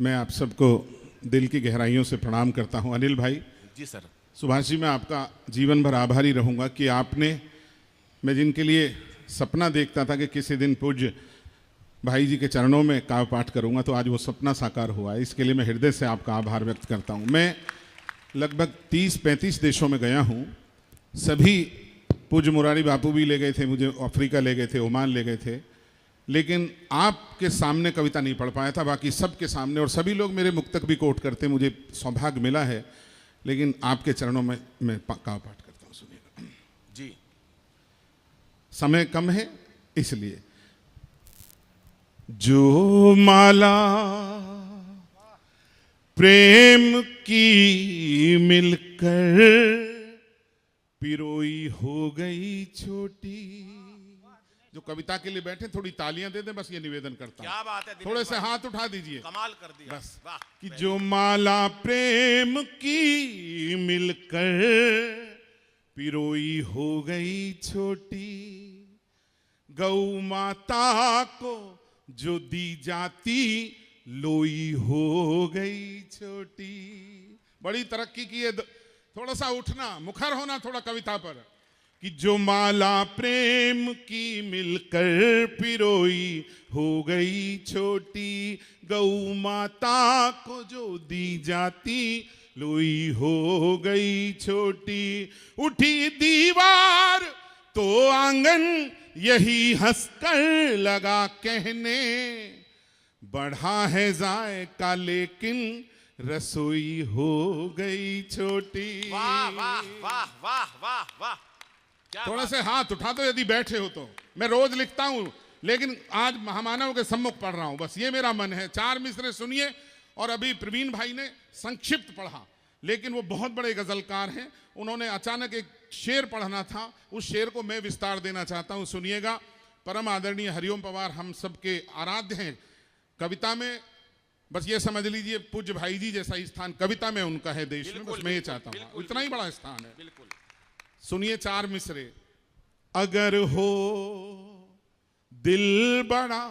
मैं आप सबको दिल की गहराइयों से प्रणाम करता हूं। अनिल भाई जी सर। सुभाष जी, मैं आपका जीवन भर आभारी रहूंगा कि आपने, मैं जिनके लिए सपना देखता था कि किसी दिन पूज्य भाई जी के चरणों में काव्य पाठ करूंगा, तो आज वो सपना साकार हुआ है। इसके लिए मैं हृदय से आपका आभार व्यक्त करता हूं। मैं लगभग 30-35 देशों में गया हूं। सभी पूज्य मुरारी बापू भी ले गए थे मुझे, अफ्रीका ले गए थे, ओमान ले गए थे, लेकिन आपके सामने कविता नहीं पढ़ पाया था। बाकी सबके सामने, और सभी लोग मेरे मुक्तक भी कोट करते, मुझे सौभाग्य मिला है, लेकिन आपके चरणों में मैं काव्य पाठ करता हूँ। सुनिएगा जी। समय कम है इसलिए। जो माला प्रेम की मिलकर पिरोई हो गई छोटी। जो कविता के लिए बैठे थोड़ी तालियां दे दें, बस ये निवेदन करता हूं। क्या बात है, थोड़े से हाथ उठा दीजिए, कमाल कर दिया बस। वाह। कि जो माला प्रेम की मिलकर पिरोई हो गई छोटी, गौ माता को जो दी जाती लोई हो गई छोटी। बड़ी तरक्की की है। थोड़ा सा उठना, मुखर होना थोड़ा कविता पर। कि जो माला प्रेम की मिलकर पिरोई हो गई छोटी, गौ माता को जो दी जाती लोई हो गई छोटी। उठी दीवार तो आंगन यही हंसकर लगा कहने, बढ़ा है जायका लेकिन रसोई हो गई छोटी। वाह वाह वाह वाह वाह वाह। थोड़ा से हाथ उठा दो यदि बैठे हो तो। मैं रोज लिखता हूं, लेकिन आज महामानव के सम्मुख पढ़ रहा हूं, बस ये मेरा मन है। 4 मिसरे सुनिए। और अभी प्रवीण भाई ने संक्षिप्त पढ़ा, लेकिन वो बहुत बड़े गजलकार हैं। उन्होंने अचानक एक शेर पढ़ना था, उस शेर को मैं विस्तार देना चाहता हूं। सुनिएगा। परम आदरणीय हरिओम पवार हम सबके आराध्य हैं कविता में। बस ये समझ लीजिए, पूज्य भाई जी जैसा ही स्थान कविता में उनका है देश में। बस मैं ये चाहता हूं, इतना ही बड़ा स्थान है। बिल्कुल। सुनिए 4 मिसरे। अगर हो दिल बड़ा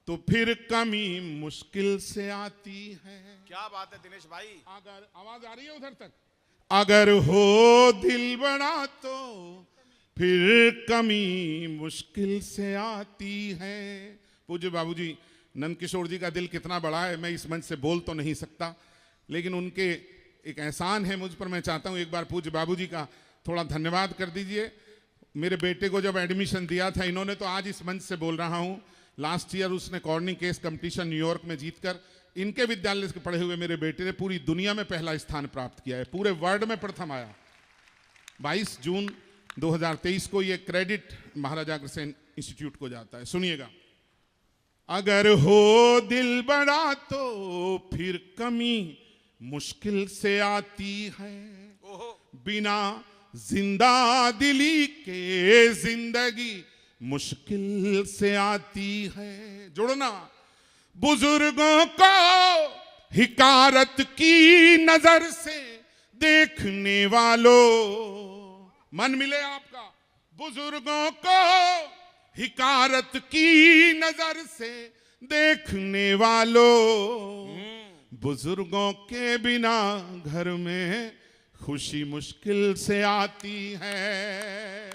तो फिर कमी मुश्किल से आती है। क्या बात है दिनेश भाई। अगर आवाज आ रही है उधर तक। अगर हो दिल बड़ा तो फिर कमी मुश्किल से आती है। पूज्य बाबूजी नंद किशोर जी का दिल कितना बड़ा है, मैं इस मंच से बोल तो नहीं सकता, लेकिन उनके एक एहसान है मुझ पर। मैं चाहता हूं एक बार पूज्य बाबूजी का थोड़ा धन्यवाद कर दीजिए। मेरे बेटे को जब एडमिशन दिया था इन्होंने, तो आज इस मंच से बोल रहा हूं। लास्ट ईयर उसने कॉर्निंग केस कंपटीशन न्यूयॉर्क में जीतकर इनके विद्यालय से पढ़े हुए मेरे बेटे ने पूरी दुनिया में पहला स्थान प्राप्त किया है, पूरे वर्ल्ड में प्रथम आया। 22 जून 2023 को ये क्रेडिट महाराजा अग्रसेन इंस्टीट्यूट को जाता है। सुनिएगा। अगर हो दिल बड़ा तो फिर कमी मुश्किल से आती है, बिना जिंदा दिली के जिंदगी मुश्किल से आती है। जुड़ना। बुजुर्गों को हिकारत की नजर से देखने वालों, मन मिले आपका। बुजुर्गों को हिकारत की नजर से देखने वालों, बुजुर्गों के बिना घर में खुशी मुश्किल से आती है।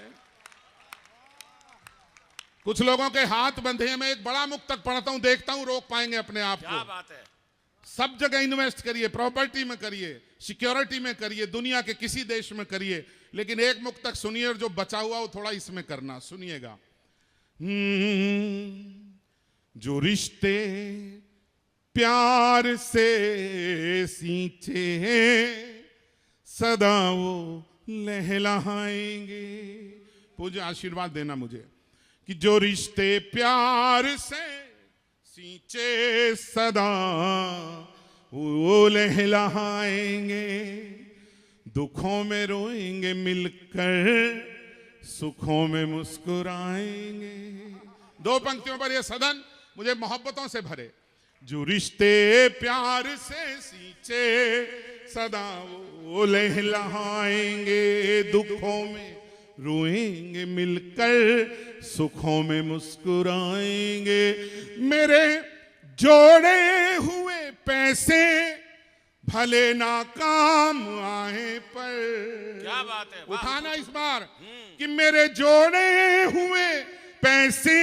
कुछ लोगों के हाथ बंधे हैं। मैं एक बड़ा मुक्तक पढ़ता हूं, देखता हूं रोक पाएंगे अपने आप को। क्या बात है। सब जगह इन्वेस्ट करिए, प्रॉपर्टी में करिए, सिक्योरिटी में करिए, दुनिया के किसी देश में करिए, लेकिन एक मुक्तक सुनिए और जो बचा हुआ वो थोड़ा इसमें करना। सुनिएगा। जो रिश्ते प्यार से सींचे हैं सदा वो लहलहाएंगे। पूज्य आशीर्वाद देना मुझे। कि जो रिश्ते प्यार से सींचे सदा वो लहलहाएंगे, दुखों में रोएंगे मिलकर, सुखों में मुस्कुराएंगे। 2 पंक्तियों पर यह सदन मुझे मोहब्बतों से भरे। जो रिश्ते प्यार से सींचे सदा वो लहलहाएंगे, दुखों में रोएंगे मिलकर, सुखों में मुस्कुराएंगे। मेरे जोड़े हुए पैसे भले ना काम आए पर। क्या बात है, वाह। उठाना इस बार कि मेरे जोड़े हुए पैसे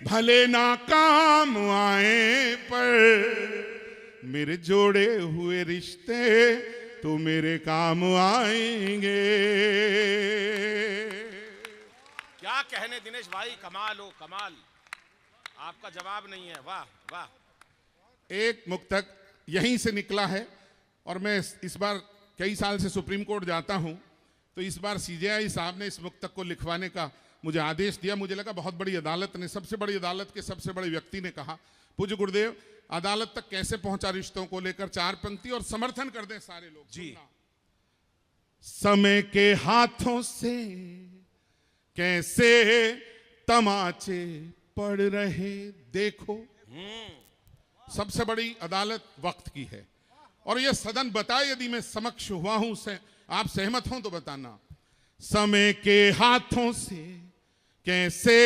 भले ना काम आए पर, मेरे जोड़े हुए रिश्ते तो मेरे काम आएंगे। क्या कहने दिनेश भाई, कमाल हो कमाल, आपका जवाब नहीं है। वाह वाह। एक मुक्तक यहीं से निकला है और मैं इस बार कई साल से सुप्रीम कोर्ट जाता हूं, तो इस बार सीजेआई साहब ने इस मुक्तक को लिखवाने का मुझे आदेश दिया। मुझे लगा बहुत बड़ी अदालत ने, सबसे बड़ी अदालत के सबसे बड़े व्यक्ति ने कहा, पूज्य गुरुदेव अदालत तक कैसे पहुंचा रिश्तों को लेकर, 4 पंक्ति और समर्थन कर दें सारे लोग जी। समय के हाथों से कैसे तमाचे पड़ रहे देखो। सबसे बड़ी अदालत वक्त की है और यह सदन बताए, यदि मैं समक्ष हुआ हूं से आप सहमत हों तो बताना। समय के हाथों से कैसे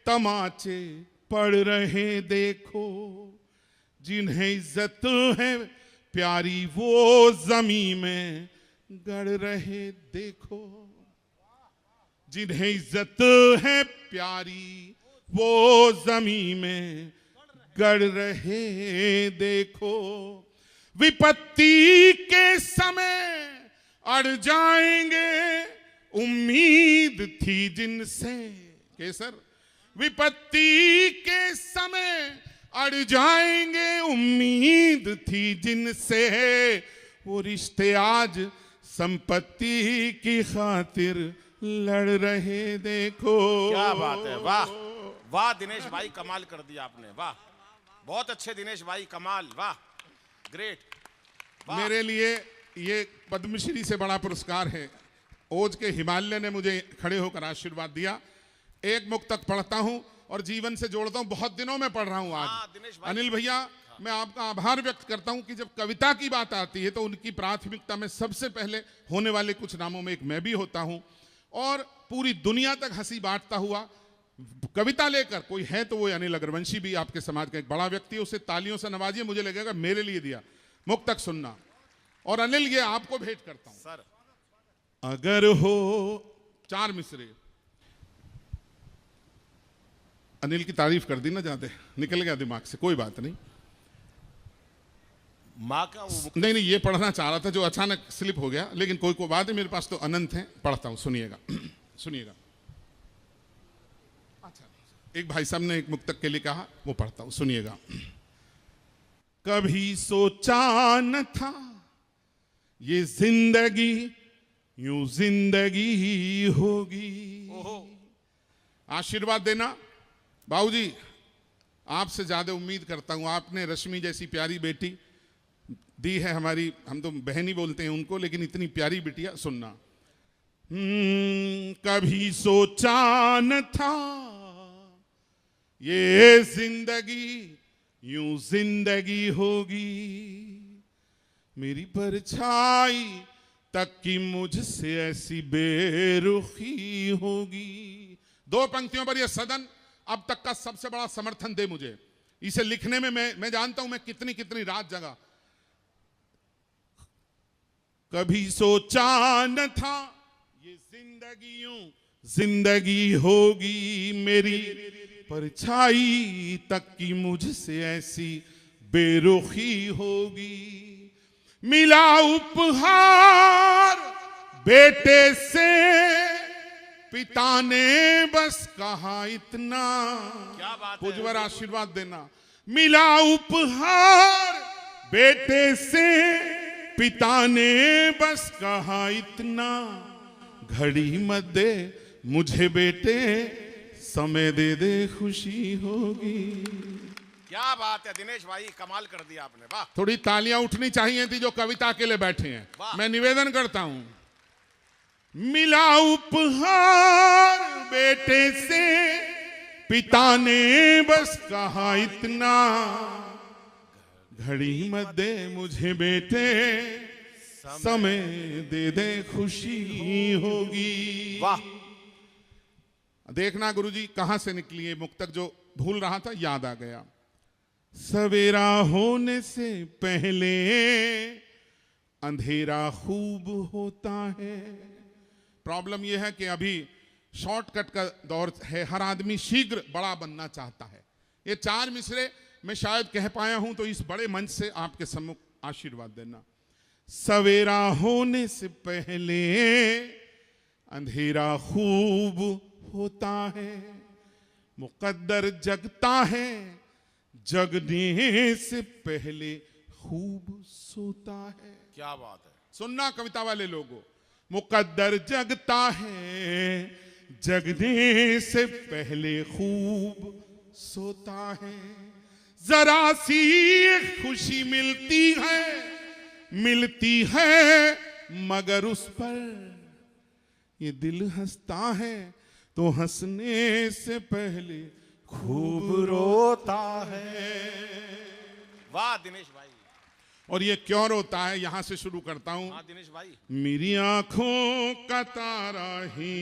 तमाचे पड़ रहे देखो, जिन्हें इज्जत है प्यारी वो जमीन में गड़ रहे देखो, जिन्हें इज्जत है प्यारी वो जमीन में गड़ रहे देखो। विपत्ति के समय अड़ जाएंगे उम्मीद थी जिनसे। केसर, विपत्ति के समय अड़ जाएंगे उम्मीद थी जिनसे, वो रिश्ते आज संपत्ति की खातिर लड़ रहे देखो। क्या बात है, वाह वाह दिनेश भाई, कमाल कर दिया आपने, वाह बहुत अच्छे दिनेश भाई, कमाल, वाह ग्रेट। मेरे लिए ये पद्मश्री से बड़ा पुरस्कार है। ओज के हिमालय ने मुझे खड़े होकर आशीर्वाद दिया। एक मुक्तक पढ़ता हूं और जीवन से जोड़ता हूं, बहुत दिनों में पढ़ रहा हूं आज। अनिल भैया, मैं आपका आभार व्यक्त करता हूं कि जब कविता की बात आती है तो उनकी प्राथमिकता में सबसे पहले होने वाले कुछ नामों में एक मैं भी होता हूं। और पूरी दुनिया तक हंसी बांटता हुआ कविता लेकर कोई है तो वो अनिल अग्रवंशी भी आपके समाज का एक बड़ा व्यक्ति है, उसे तालियों से नवाजिए। मुझे लगेगा मेरे लिए दिया। मुक्तक सुनना, और अनिल ये आपको भेंट करता हूं सर। अगर हो 4 मिसरे। अनिल की तारीफ कर दी ना, ज्यादा निकल गया दिमाग से, कोई बात नहीं। माँ का वो नहीं, ये पढ़ना चाह रहा था जो अचानक स्लिप हो गया, लेकिन कोई बात है, मेरे पास तो अनंत है, पढ़ता हूं, सुनिएगा सुनिएगा। अच्छा, एक भाई साहब ने एक मुक्तक के लिए कहा, वो पढ़ता हूं, सुनिएगा। कभी सोचा न था ये जिंदगी यूं जिंदगी होगी। आशीर्वाद देना बाबूजी, आपसे ज्यादा उम्मीद करता हूं। आपने रश्मि जैसी प्यारी बेटी दी है हमारी, हम तो बहन ही बोलते हैं उनको, लेकिन इतनी प्यारी बिटिया। सुनना, कभी सोचा न था ये जिंदगी यूं जिंदगी होगी, मेरी परछाई तक की मुझसे ऐसी बेरुखी होगी। 2 पंक्तियों पर यह सदन अब तक का सबसे बड़ा समर्थन दे मुझे। इसे लिखने में मैं जानता हूं मैं कितनी कितनी रात जगा। कभी सोचा न था ये जिंदगी यूं जिंदगी होगी, मेरी परछाई तक की मुझसे ऐसी बेरुखी होगी। मिला उपहार बेटे से, पिता ने बस कहा इतना। क्या बात है, पुजवर आशीर्वाद देना। मिला उपहार बेटे से, पिता ने बस कहा इतना, घड़ी मत दे मुझे बेटे, समय दे दे खुशी होगी। क्या बात है दिनेश भाई, कमाल कर दिया आपने, वाह। थोड़ी तालियां उठनी चाहिए थी जो कविता के लिए बैठे हैं। मैं निवेदन करता हूं। मिला उपहार बेटे से, पिता ने बस कहा इतना, घड़ी मत दे मुझे बेटे, समय दे दे खुशी होगी। वाह। देखना गुरुजी कहां से निकली है मुक्तक, जो भूल रहा था याद आ गया। सवेरा होने से पहले अंधेरा खूब होता है। प्रॉब्लम यह है कि अभी शॉर्टकट का दौर है, हर आदमी शीघ्र बड़ा बनना चाहता है। ये 4 मिसरे मैं शायद कह पाया हूं तो इस बड़े मंच से आपके सम्मुख आशीर्वाद देना। सवेरा होने से पहले अंधेरा खूब होता है, मुकद्दर जगता है, जगने से पहले खूब सोता है। क्या बात है। सुनना कविता वाले लोगों, मुकद्दर जगता है, जगने से पहले खूब सोता है। जरा सी खुशी मिलती है मगर उस पर ये दिल हंसता है तो हंसने से पहले खूब रोता है। वाह दिनेश भाई। और ये क्यों रोता है, यहां से शुरू करता हूं। हाँ दिनेश भाई। मेरी आंखों का तारा ही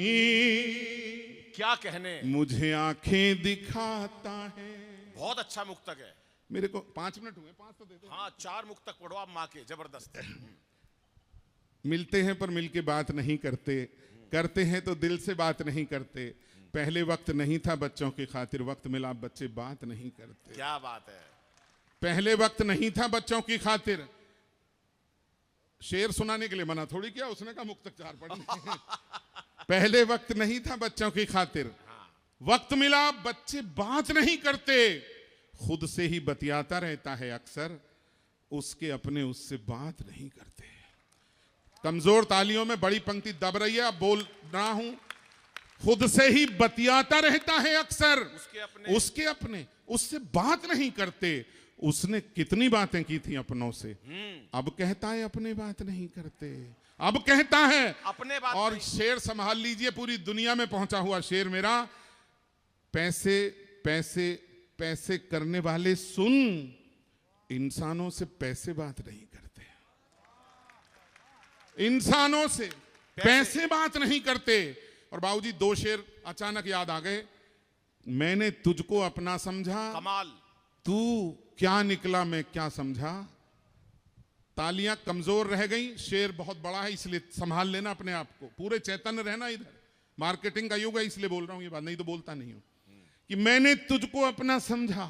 क्या कहने, मुझे आंखें दिखाता है। बहुत अच्छा मुक्तक है। मेरे को 5 मिनट हुए, 5 तो दे दो। हाँ 4 मुक्तक पढ़ो आप माँ के, जबरदस्त। मिलते हैं पर मिलके बात नहीं करते, करते हैं तो दिल से बात नहीं करते। पहले वक्त नहीं था बच्चों की खातिर, वक्त मिला बच्चे बात नहीं करते। क्या बात है। पहले वक्त नहीं था बच्चों की खातिर। शेर सुनाने के लिए मना थोड़ी किया उसने, कहा मुक्तक 4 पढ़ने। पहले वक्त नहीं था बच्चों की खातिर, वक्त मिला बच्चे बात नहीं करते। खुद से ही बतियाता रहता है अक्सर, उसके अपने उससे बात नहीं करते। कमजोर तालियों में बड़ी पंक्ति दब रही है, अब बोल रहा हूं। खुद से ही बतियाता रहता है अक्सर, उसके अपने उससे बात नहीं करते। उसने कितनी बातें की थी अपनों से, अब कहता है अपने बात नहीं करते। अब कहता है अपने बात। और शेर संभाल लीजिए, पूरी दुनिया में पहुंचा हुआ शेर मेरा। पैसे पैसे पैसे करने वाले सुन, इंसानों से पैसे बात नहीं करते। इंसानों से पैसे बात नहीं करते। और बाबूजी 2 शेर अचानक याद आ गए। मैंने तुझको अपना समझा, कमाल। तू क्या निकला मैं क्या समझा। तालियां कमजोर रह गई, शेर बहुत बड़ा है इसलिए संभाल लेना अपने आप को, पूरे चैतन्य रहना। इधर मार्केटिंग का युग है इसलिए बोल रहा हूं ये बात, नहीं तो बोलता नहीं हूं। कि मैंने तुझको अपना समझा,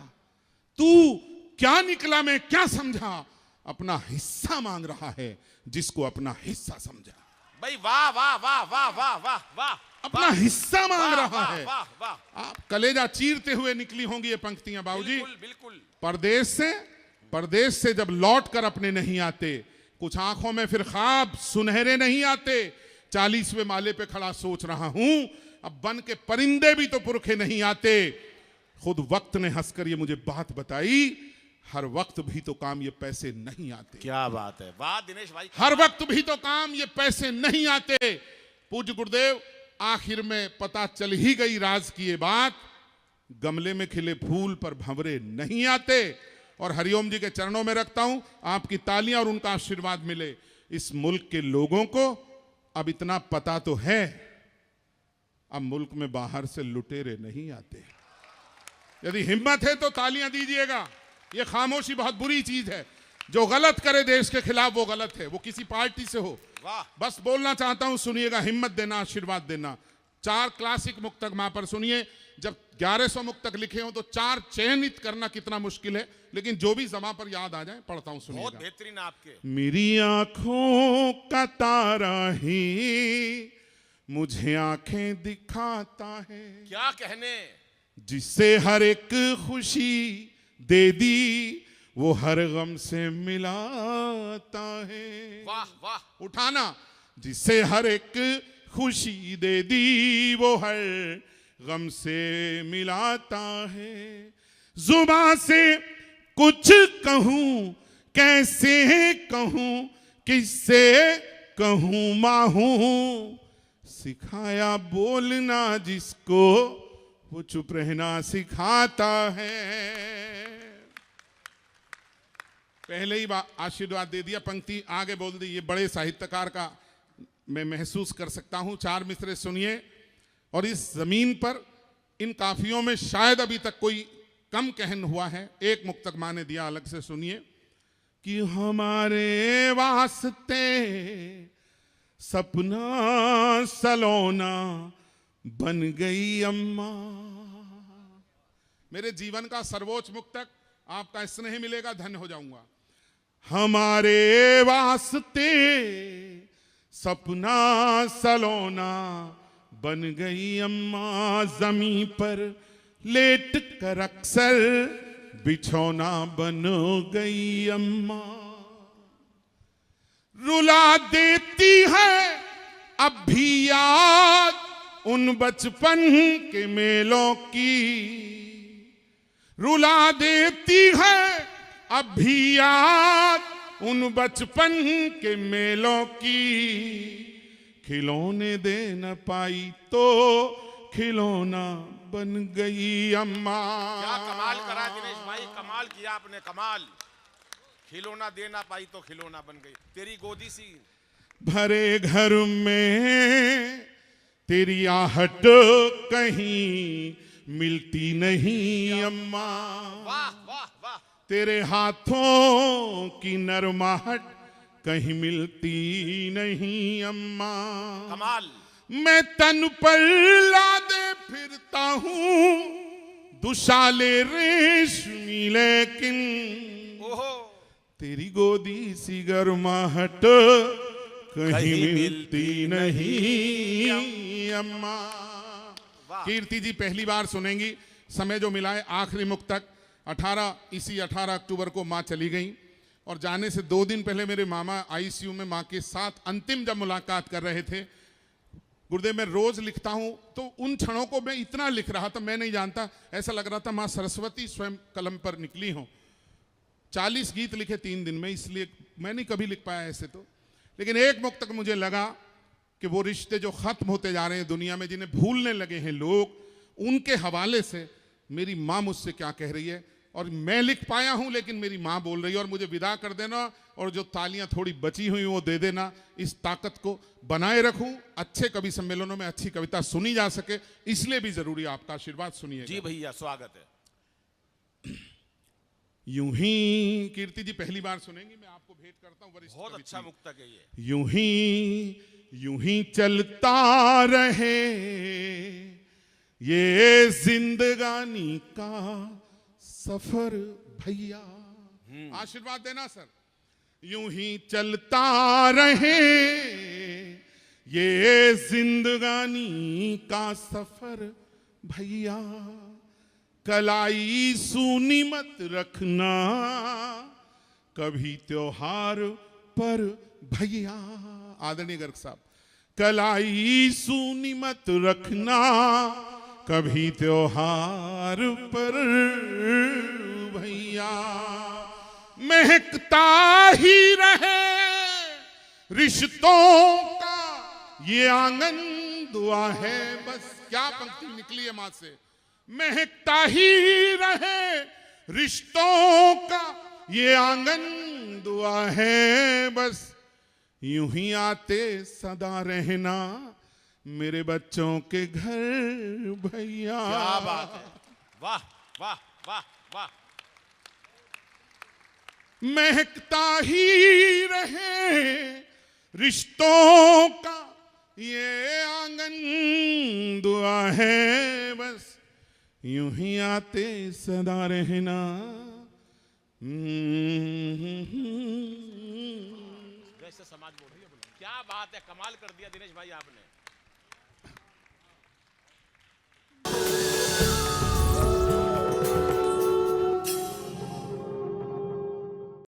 तू क्या निकला मैं क्या समझा। अपना हिस्सा मांग रहा है जिसको अपना हिस्सा समझा। भाई वाह वाह वाह वाह वाह वाह वाह। अपना हिस्सा मांग रहा है। वाह वाह। आप कलेजा चीरते हुए निकली होंगी ये पंक्तियां बाबूजी। बिल्कुल बिल्कुल। परदेश से जब लौट कर अपने नहीं आते, कुछ आंखों में फिर ख्वाब सुनहरे नहीं आते। 40वें माले पे खड़ा सोच रहा हूं, अब बन के परिंदे भी तो पुरखे नहीं आते। खुद वक्त ने हंसकर ये मुझे बात बताई, हर वक्त भी तो काम ये पैसे नहीं आते। क्या बात है। वाह दिनेश भाई। हर वक्त भी तो काम ये पैसे नहीं आते। पूज्य गुरुदेव, आखिर में पता चल ही गई राज की ये बात, गमले में खिले फूल पर भंवरे नहीं आते। और हरिओम जी के चरणों में रखता हूं आपकी तालियां और उनका आशीर्वाद मिले। इस मुल्क के लोगों को अब इतना पता तो है, अब मुल्क में बाहर से लुटेरे नहीं आते। यदि हिम्मत है तो तालियां दीजिएगा। ये खामोशी बहुत बुरी चीज है। जो गलत करे देश के खिलाफ वो गलत है, वो किसी पार्टी से हो। बस बोलना चाहता हूं, सुनिएगा, हिम्मत देना, आशीर्वाद देना। 4 क्लासिक मुक्तक मां पर सुनिए। जब 1100 मुक्तक लिखे हो तो 4 चयनित करना कितना मुश्किल है, लेकिन जो भी जमा पर याद आ जाए पढ़ता हूं, सुनिएगा। बहुत बेहतरीन आपके। मेरी आंखों का तारा ही मुझे आंखें दिखाता है। क्या कहने। जिससे हर एक खुशी दे दी वो हर गम से मिलाता है। वाह वाह। उठाना। जिससे हर एक खुशी दे दी वो हर गम से मिलाता है। जुबान से कुछ कहूं कैसे कहूं, किससे कहूं माहूं, सिखाया बोलना जिसको वो चुप रहना सिखाता है। पहले ही आशीर्वाद दे दिया, पंक्ति आगे बोल दी। ये बड़े साहित्यकार का मैं महसूस कर सकता हूं। 4 मिसरे सुनिए। और इस जमीन पर इन काफियों में शायद अभी तक कोई कम कहन हुआ है। एक मुक्तक माँ ने दिया, अलग से सुनिए कि हमारे वास्ते सपना सलोना बन गई अम्मा। मेरे जीवन का सर्वोच्च मुक्तक, आपका स्नेह मिलेगा, धन्य हो जाऊंगा। हमारे वास्ते सपना सलोना बन गई अम्मा, जमीन पर लेट कर अक्सर बिछौना बन गई अम्मा। रुला देती है अब भी याद उन बचपन के मेलों की, रुला देती है अब भी याद उन बचपन के मेलों की। खिलौने दे न पाई तो खिलौना बन गई अम्मा। क्या कमाल करा दिनेश भाई, कमाल किया आपने, कमाल। खिलौना दे ना पाई तो खिलौना बन गई, तेरी गोदी सी। भरे घर में तेरी आहट कहीं मिलती नहीं अम्मा। वाह वाह वाह। तेरे हाथों की नरमाहट कहीं मिलती नहीं अम्मा। कमाल। मैं तन पर लादे फिरता हूँ दुशाले रेशमी, लेकिन ओहो, तेरी गोदी सी गर्माहट कहीं मिलती नहीं अम्मा। कीर्ति जी पहली बार सुनेंगी, समय जो मिला है आखिरी मुक्तक। 18 अक्टूबर को माँ चली गई और जाने से 2 दिन पहले मेरे मामा आईसीयू में माँ के साथ अंतिम जब मुलाकात कर रहे थे। गुरुदेव, मैं रोज लिखता हूं तो उन क्षणों को मैं इतना लिख रहा था, मैं नहीं जानता, ऐसा लग रहा था माँ सरस्वती स्वयं कलम पर निकली हो। 40 गीत लिखे 3 दिन में, इसलिए मैं नहीं कभी लिख पाया ऐसे तो। लेकिन एक मुक्तक मुझे लगा कि वो रिश्ते जो खत्म होते जा रहे हैं दुनिया में, जिन्हें भूलने लगे हैं लोग, उनके हवाले से मेरी माँ मुझसे क्या कह रही है। और मैं लिख पाया हूं लेकिन मेरी माँ बोल रही है, और मुझे विदा कर देना और जो तालियां थोड़ी बची हुई वो दे देना। इस ताकत को बनाए रखूं, अच्छे कवि सम्मेलनों में अच्छी कविता सुनी जा सके, इसलिए भी जरूरी आपका आशीर्वाद। सुनिए जी भैया, स्वागत है। यूं ही कीर्ति जी पहली बार सुनेंगी, मैं आपको भेंट करता हूं वरिष्ठ। बहुत अच्छा मुक्तक है ये। यूं ही चलता रहे ये जिंदगानी का सफर भैया। आशीर्वाद देना सर। यूं ही चलता रहे ये जिंदगानी का सफर भैया, कलाई सूनी मत रखना कभी त्योहार पर भैया। आदरणीय गर्ग साहब, कलाई सूनी मत रखना कभी त्योहार पर भैया। महकता ही रहे रिश्तों का ये आंगन दुआ है बस। क्या पंक्ति निकली है मां से। महकता ही रहे रिश्तों का ये आंगन दुआ है बस। यूं ही आते सदा रहना मेरे बच्चों के घर भैया। क्या बात है, वाह वाह वाह वाह। महकता ही रहे रिश्तों का ये आंगन दुआ है बस। यूं ही आते सदा रहना। जैसे समाज बोल रही है, क्या बात है, कमाल कर दिया दिनेश भाई आपने।